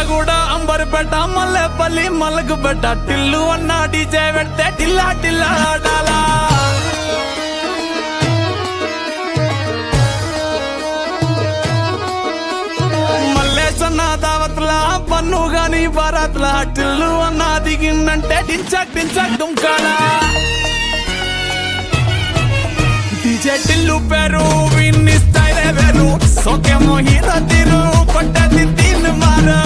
కూడా అంబర్పేట మల్లెపల్లి మలకపేట టిల్లు అన్న డీజే పెడితే టిల్లా టిల్లా ఆడాలా మల్లేశన్న దావత్లా పన్ను గాని బారాత్లా టిల్లు అన్న దిగిందంటే టించక్ టించక్ దుంకాలా డీజే టిల్లు పేరు విన్ని స్టైల్ వేరు సోకేమో హీరో తీరు కొట్టది తీన్ మారు